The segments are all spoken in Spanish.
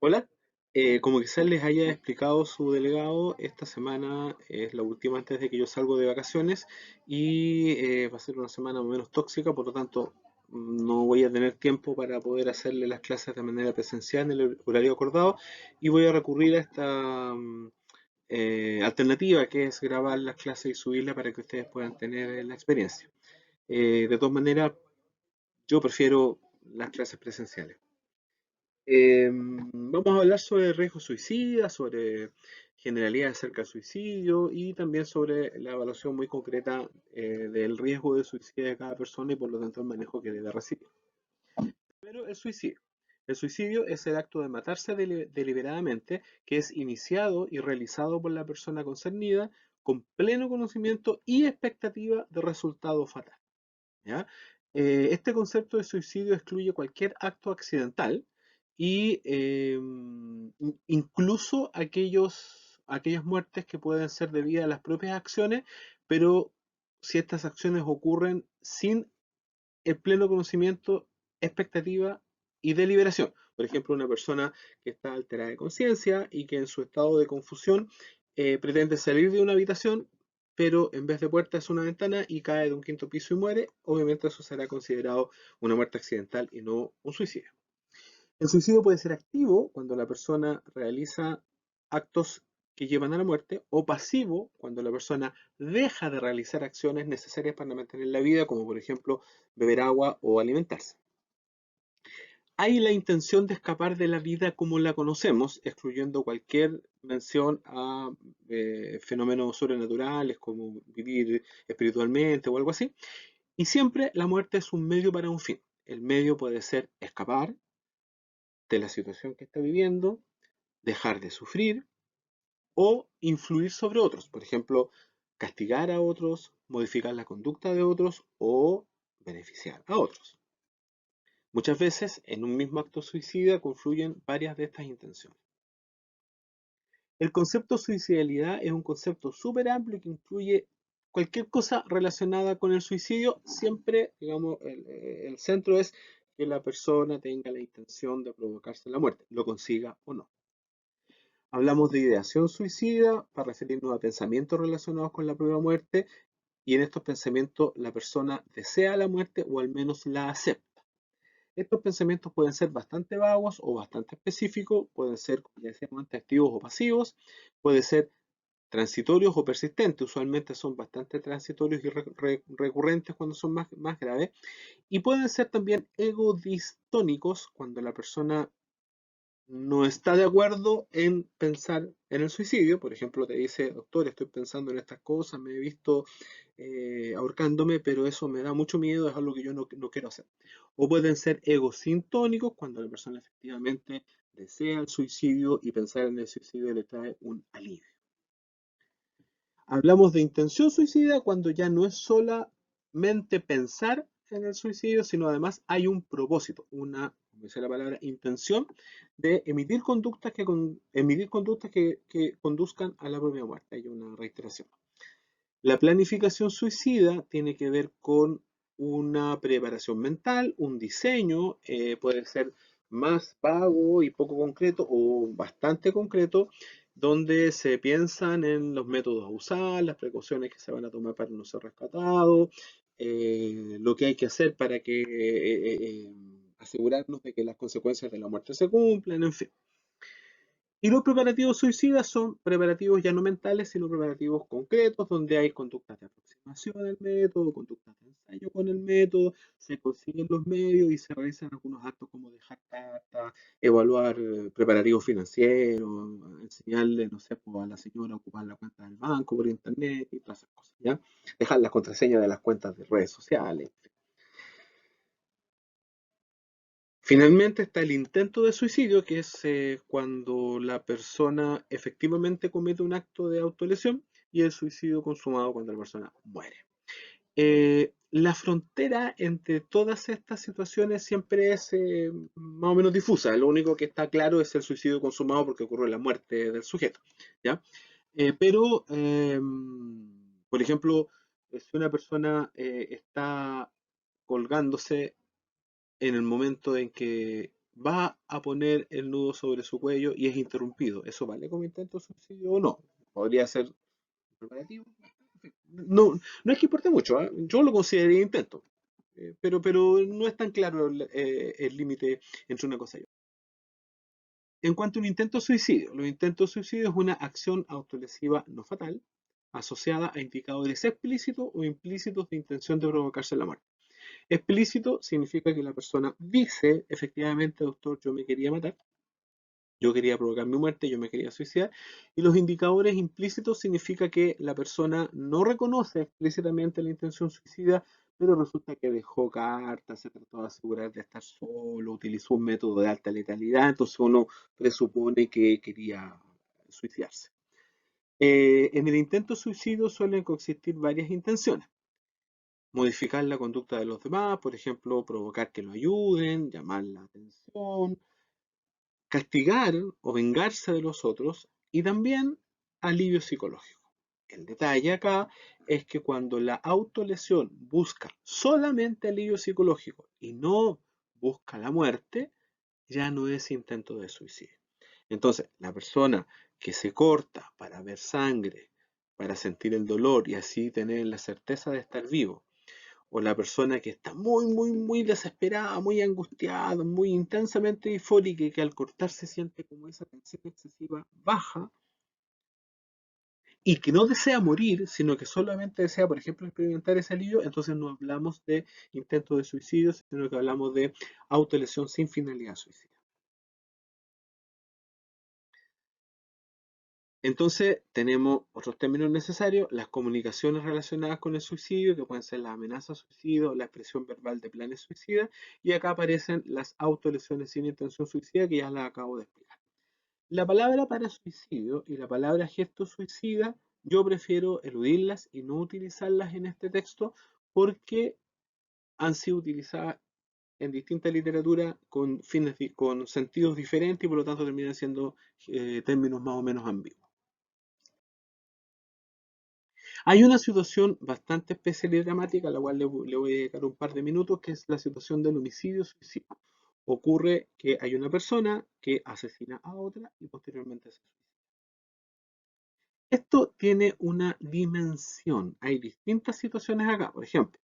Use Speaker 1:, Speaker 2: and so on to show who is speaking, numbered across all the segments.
Speaker 1: Hola, como quizás les haya explicado su delegado, esta semana es la última antes de que yo salgo de vacaciones y va a ser una semana más o menos tóxica, por lo tanto no voy a tener tiempo para poder hacerle las clases de manera presencial en el horario acordado y voy a recurrir a esta alternativa que es grabar las clases y subirlas para que ustedes puedan tener la experiencia. De todas maneras, yo prefiero las clases presenciales. Vamos a hablar sobre riesgo suicida, sobre generalidades acerca del suicidio y también sobre la evaluación muy concreta del riesgo de suicidio de cada persona y por lo tanto el manejo que debe recibir. Primero, el suicidio. El suicidio es el acto de matarse deliberadamente que es iniciado y realizado por la persona concernida con pleno conocimiento y expectativa de resultado fatal. ¿Ya? Este concepto de suicidio excluye cualquier acto accidental y incluso aquellas muertes que pueden ser debidas a las propias acciones, pero si estas acciones ocurren sin el pleno conocimiento, expectativa y deliberación. Por ejemplo, una persona que está alterada de conciencia y que en su estado de confusión pretende salir de una habitación, pero en vez de puerta es una ventana y cae de un quinto piso y muere, obviamente eso será considerado una muerte accidental y no un suicidio. El suicidio puede ser activo cuando la persona realiza actos que llevan a la muerte o pasivo cuando la persona deja de realizar acciones necesarias para mantener la vida, como por ejemplo beber agua o alimentarse. Hay la intención de escapar de la vida como la conocemos, excluyendo cualquier mención a fenómenos sobrenaturales como vivir espiritualmente o algo así. Y siempre la muerte es un medio para un fin. El medio puede ser escapar de la situación que está viviendo, dejar de sufrir o influir sobre otros. Por ejemplo, castigar a otros, modificar la conducta de otros o beneficiar a otros. Muchas veces en un mismo acto suicida confluyen varias de estas intenciones. El concepto suicidalidad es un concepto súper amplio que incluye cualquier cosa relacionada con el suicidio. Siempre, digamos, el centro es que la persona tenga la intención de provocarse la muerte, lo consiga o no. Hablamos de ideación suicida para referirnos a pensamientos relacionados con la propia muerte y en estos pensamientos la persona desea la muerte o al menos la acepta. Estos pensamientos pueden ser bastante vagos o bastante específicos, pueden ser, como ya decíamos antes, activos o pasivos, pueden ser transitorios o persistentes, usualmente son bastante transitorios y recurrentes cuando son más graves, y pueden ser también egodistónicos cuando la persona no está de acuerdo en pensar en el suicidio. Por ejemplo, te dice, doctor, estoy pensando en estas cosas, me he visto ahorcándome, pero eso me da mucho miedo, es algo que yo no quiero hacer. O pueden ser egosintónicos, cuando la persona efectivamente desea el suicidio y pensar en el suicidio le trae un alivio. Hablamos de intención suicida cuando ya no es solamente pensar en el suicidio, sino además hay un propósito, como dice la palabra, intención de emitir conductas que conduzcan a la propia muerte. Hay una reiteración. La planificación suicida tiene que ver con una preparación mental, un diseño, puede ser más vago y poco concreto o bastante concreto, donde se piensan en los métodos a usar, las precauciones que se van a tomar para no ser rescatado, lo que hay que hacer para que asegurarnos de que las consecuencias de la muerte se cumplan, en fin. Y los preparativos suicidas son preparativos ya no mentales, sino preparativos concretos, donde hay conductas de aproximación al método, conductas de ensayo con el método, se consiguen los medios y se realizan algunos actos como dejar cartas, evaluar preparativos financieros, enseñarle, no sé, pues, a la señora a ocupar la cuenta del banco por internet y todas esas cosas, ¿ya? Dejar las contraseñas de las cuentas de redes sociales. Finalmente está el intento de suicidio, que es cuando la persona efectivamente comete un acto de autolesión, y el suicidio consumado cuando la persona muere. La frontera entre todas estas situaciones siempre es más o menos difusa. Lo único que está claro es el suicidio consumado porque ocurre la muerte del sujeto, ¿ya? Pero, por ejemplo, si una persona está colgándose en el momento en que va a poner el nudo sobre su cuello y es interrumpido. ¿Eso vale como intento de suicidio o no? Podría ser preparativo. No, no es que importe mucho, ¿ah? Yo lo consideraría intento. Pero no es tan claro el límite entre una cosa y otra. En cuanto a un intento de suicidio, los intentos de suicidio es una acción autolesiva no fatal asociada a indicadores explícitos o implícitos de intención de provocarse la muerte. Explícito significa que la persona dice, efectivamente, doctor, yo me quería matar, yo quería provocar mi muerte, yo me quería suicidar. Y los indicadores implícitos significa que la persona no reconoce explícitamente la intención suicida, pero resulta que dejó cartas, se trató de asegurar de estar solo, utilizó un método de alta letalidad, entonces uno presupone que quería suicidarse. En el intento suicidio suelen coexistir varias intenciones. Modificar la conducta de los demás, por ejemplo, provocar que lo ayuden, llamar la atención, castigar o vengarse de los otros y también alivio psicológico. El detalle acá es que cuando la autolesión busca solamente alivio psicológico y no busca la muerte, ya no es intento de suicidio. Entonces, la persona que se corta para ver sangre, para sentir el dolor y así tener la certeza de estar vivo, o la persona que está muy desesperada, muy angustiada, muy intensamente disfórica y que al cortarse siente como esa tensión excesiva baja y que no desea morir, sino que solamente desea, por ejemplo, experimentar ese alivio, entonces no hablamos de intento de suicidio, sino que hablamos de autolesión sin finalidad suicida. Entonces, tenemos otros términos necesarios, las comunicaciones relacionadas con el suicidio, que pueden ser la amenaza suicidio, la expresión verbal de planes suicidas, y acá aparecen las autolesiones sin intención suicida, que ya las acabo de explicar. La palabra para suicidio y la palabra gesto suicida, yo prefiero eludirlas y no utilizarlas en este texto porque han sido utilizadas en distinta literatura con fines, con sentidos diferentes y por lo tanto terminan siendo términos más o menos ambiguos. Hay una situación bastante especial y dramática, a la cual le voy a dedicar un par de minutos, que es la situación del homicidio-suicidio. Ocurre que hay una persona que asesina a otra y posteriormente se suicida. Esto tiene una dimensión. Hay distintas situaciones acá. Por ejemplo,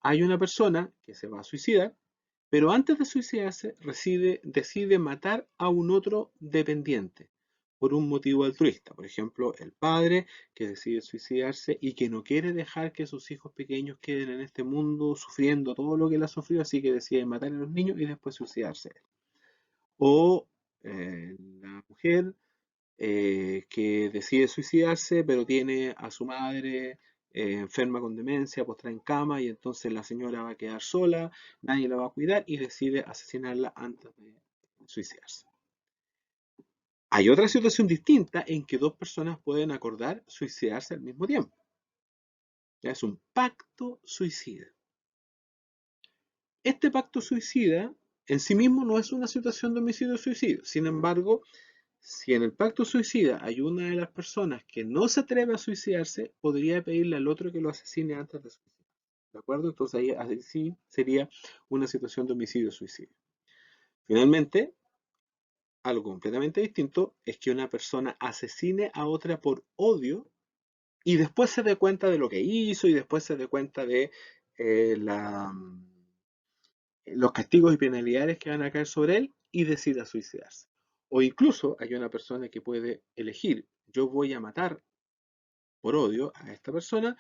Speaker 1: hay una persona que se va a suicidar, pero antes de suicidarse decide matar a un otro dependiente por un motivo altruista. Por ejemplo, el padre que decide suicidarse y que no quiere dejar que sus hijos pequeños queden en este mundo sufriendo todo lo que él ha sufrido, así que decide matar a los niños y después suicidarse. O la mujer que decide suicidarse, pero tiene a su madre enferma con demencia, postrada en cama, y entonces la señora va a quedar sola, nadie la va a cuidar y decide asesinarla antes de suicidarse. Hay otra situación distinta en que dos personas pueden acordar suicidarse al mismo tiempo. Ya es un pacto suicida. Este pacto suicida en sí mismo no es una situación de homicidio-suicidio. Sin embargo, si en el pacto suicida hay una de las personas que no se atreve a suicidarse, podría pedirle al otro que lo asesine antes de suicidarse. ¿De acuerdo? Entonces ahí sí sería una situación de homicidio-suicidio. Finalmente, algo completamente distinto es que una persona asesine a otra por odio y después se dé cuenta de lo que hizo y después se dé cuenta de los castigos y penalidades que van a caer sobre él y decida suicidarse. O incluso hay una persona que puede elegir, yo voy a matar por odio a esta persona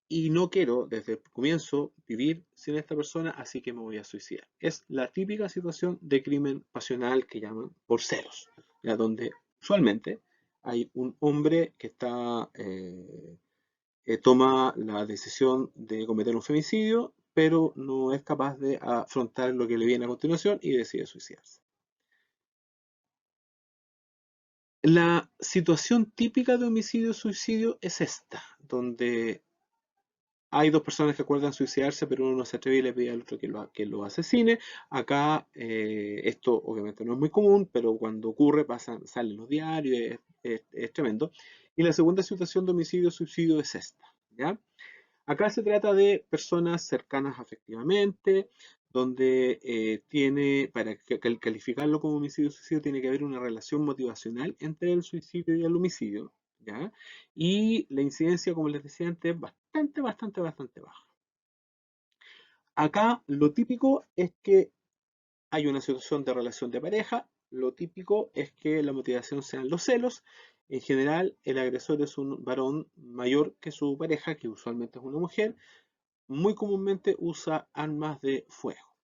Speaker 1: y no quiero desde el comienzo vivir sin esta persona, así que me voy a suicidar. Es la típica situación de crimen pasional que llaman por celos, ya donde usualmente hay un hombre que toma la decisión de cometer un femicidio, pero no es capaz de afrontar lo que le viene a continuación y decide suicidarse. La situación típica de homicidio-suicidio es esta, donde hay dos personas que acuerdan suicidarse, pero uno no se atreve y le pide al otro que lo asesine. Acá esto obviamente no es muy común, pero cuando ocurre salen los diarios, es tremendo. Y la segunda situación de homicidio-suicidio es esta, ¿ya? Acá se trata de personas cercanas afectivamente, donde tiene, para calificarlo como homicidio-suicidio, tiene que haber una relación motivacional entre el suicidio y el homicidio, ¿ya? Y la incidencia, como les decía antes, es bastante baja. Acá lo típico es que hay una situación de relación de pareja, lo típico es que la motivación sean los celos. En general, el agresor es un varón mayor que su pareja, que usualmente es una mujer. Muy comúnmente usa armas de fuego.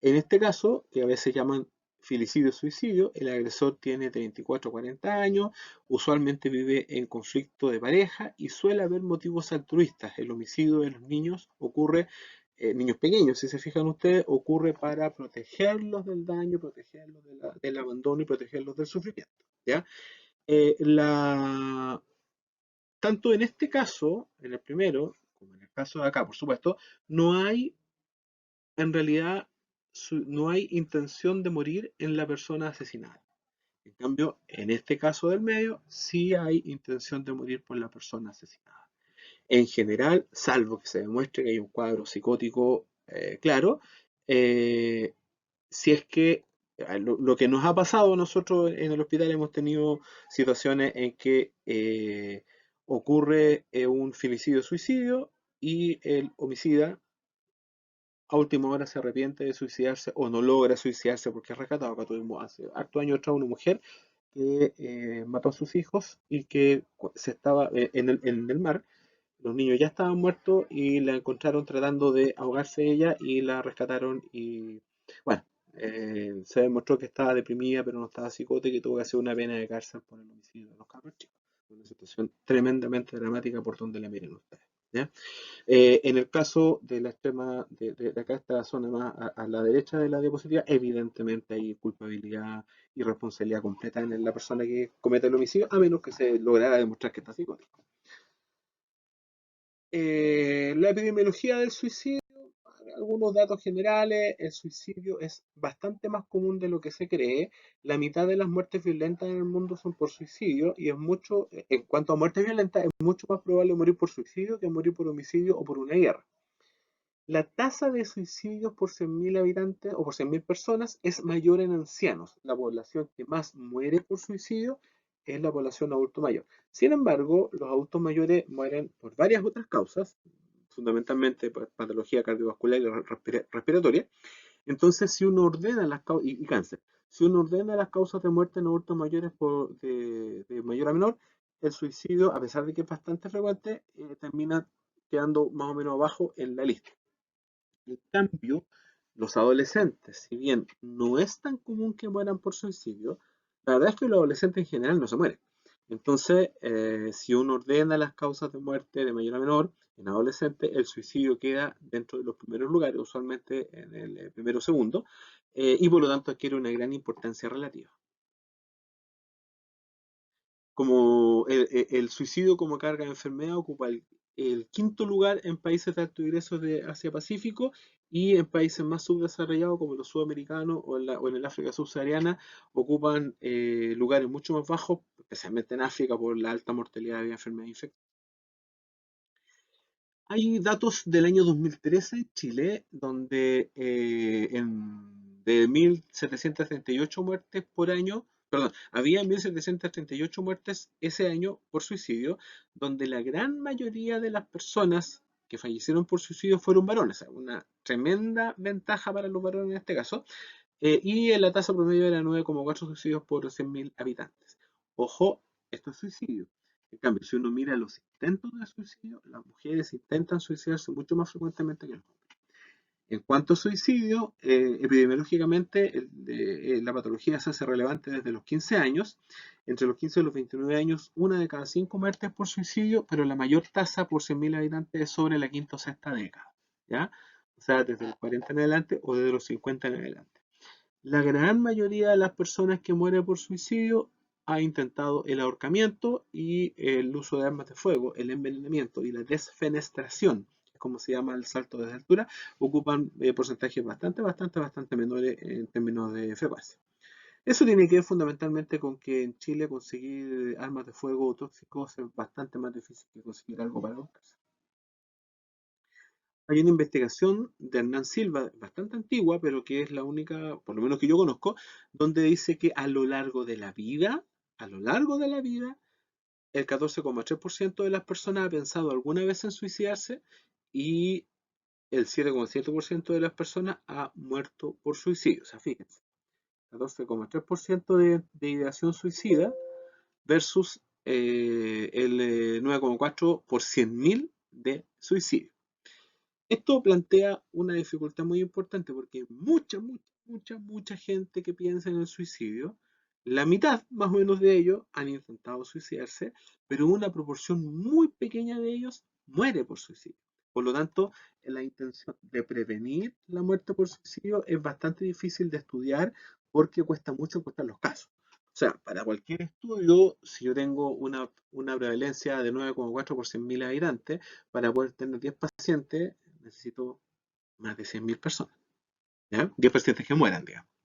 Speaker 1: En este caso, que a veces llaman filicidio-suicidio, el agresor tiene de 24 a 40 años, usualmente vive en conflicto de pareja y suele haber motivos altruistas. El homicidio de los niños ocurre, niños pequeños, si se fijan ustedes, ocurre para protegerlos del daño, protegerlos del abandono y protegerlos del sufrimiento. ¿Ya? Tanto en este caso, en el primero, como en el caso de acá, por supuesto, no hay en realidad no hay intención de morir en la persona asesinada. En cambio, en este caso del medio, sí hay intención de morir por la persona asesinada. En general, salvo que se demuestre que hay un cuadro psicótico claro, eh, si es que lo que nos ha pasado nosotros en el hospital hemos tenido situaciones en que ocurre un filicidio-suicidio y el homicida a última hora se arrepiente de suicidarse o no logra suicidarse porque es rescatado. Acá tuvimos hace hartos años atrás una mujer que mató a sus hijos y que se estaba en el mar. Los niños ya estaban muertos y la encontraron tratando de ahogarse ella y la rescataron y bueno, se demostró que estaba deprimida pero no estaba psicótica y tuvo que hacer una pena de cárcel por el homicidio de los cabros chicos. Una situación tremendamente dramática por donde la miren ustedes. ¿Ya? En el caso de la extrema, de acá, esta zona más a la derecha de la diapositiva, evidentemente hay culpabilidad y responsabilidad completa en la persona que comete el homicidio, a menos que se lograra demostrar que está psicótico. La epidemiología del suicidio, algunos datos generales, el suicidio es bastante más común de lo que se cree. La mitad de las muertes violentas en el mundo son por suicidio y es mucho, en cuanto a muertes violentas, es mucho más probable morir por suicidio que morir por homicidio o por una guerra. La tasa de suicidios por 100.000 habitantes o por 100.000 personas es mayor en ancianos. La población que más muere por suicidio es la población adulto mayor. Sin embargo, los adultos mayores mueren por varias otras causas, fundamentalmente por patología cardiovascular y respiratoria. Entonces, si uno ordena las causas, y cáncer, si uno ordena las causas de muerte en adultos mayores de mayor a menor, el suicidio, a pesar de que es bastante frecuente, termina quedando más o menos abajo en la lista. En cambio, los adolescentes, si bien no es tan común que mueran por suicidio, la verdad es que los adolescentes en general no se mueren. Entonces, si uno ordena las causas de muerte de mayor a menor, en adolescentes el suicidio queda dentro de los primeros lugares, usualmente en el primero o segundo, y por lo tanto adquiere una gran importancia relativa. Como el suicidio como carga de enfermedad ocupa el quinto lugar en países de alto ingreso de Asia-Pacífico y en países más subdesarrollados como los sudamericanos o en el África subsahariana ocupan lugares mucho más bajos, especialmente en África por la alta mortalidad de enfermedades infecciosas. Hay datos del año 2013 en Chile, donde de 1.738 muertes por año, perdón, había 1.738 muertes ese año por suicidio, donde la gran mayoría de las personas que fallecieron por suicidio fueron varones, una tremenda ventaja para los varones en este caso, y la tasa promedio era 9,4 suicidios por 100.000 habitantes. Ojo, esto es suicidio. En cambio, si uno mira los intentos de suicidio, las mujeres intentan suicidarse mucho más frecuentemente que los hombres. En cuanto a suicidio, epidemiológicamente la patología se hace relevante desde los 15 años. Entre los 15 y los 29 años, una de cada 5 muertes por suicidio, pero la mayor tasa por 100.000 habitantes es sobre la quinta o sexta década. ¿Ya? O sea, desde los 40 en adelante o desde los 50 en adelante. La gran mayoría de las personas que mueren por suicidio ha intentado el ahorcamiento y el uso de armas de fuego, el envenenamiento y la desfenestración, como se llama el salto desde altura, ocupan porcentajes bastante menores en términos de frecuencia. Eso tiene que ver fundamentalmente con que en Chile conseguir armas de fuego tóxicos es bastante más difícil que conseguir algo para los casos. Hay una investigación de Hernán Silva, bastante antigua, pero que es la única, por lo menos que yo conozco, donde dice que a lo largo de la vida, el 14,3% de las personas ha pensado alguna vez en suicidarse y el 7,7% de las personas ha muerto por suicidio. O sea, fíjense, 14,3% de ideación suicida versus el 9,4 por 100.000 de suicidio. Esto plantea una dificultad muy importante porque hay mucha gente que piensa en el suicidio. La mitad, más o menos, de ellos han intentado suicidarse, pero una proporción muy pequeña de ellos muere por suicidio. Por lo tanto, la intención de prevenir la muerte por suicidio es bastante difícil de estudiar porque cuesta mucho encontrar los casos. O sea, para cualquier estudio, si yo tengo una prevalencia de 9,4 por 100.000 habitantes, para poder tener 10 pacientes, necesito más de 100.000 personas. ¿Ya? 10 pacientes que mueran, digamos.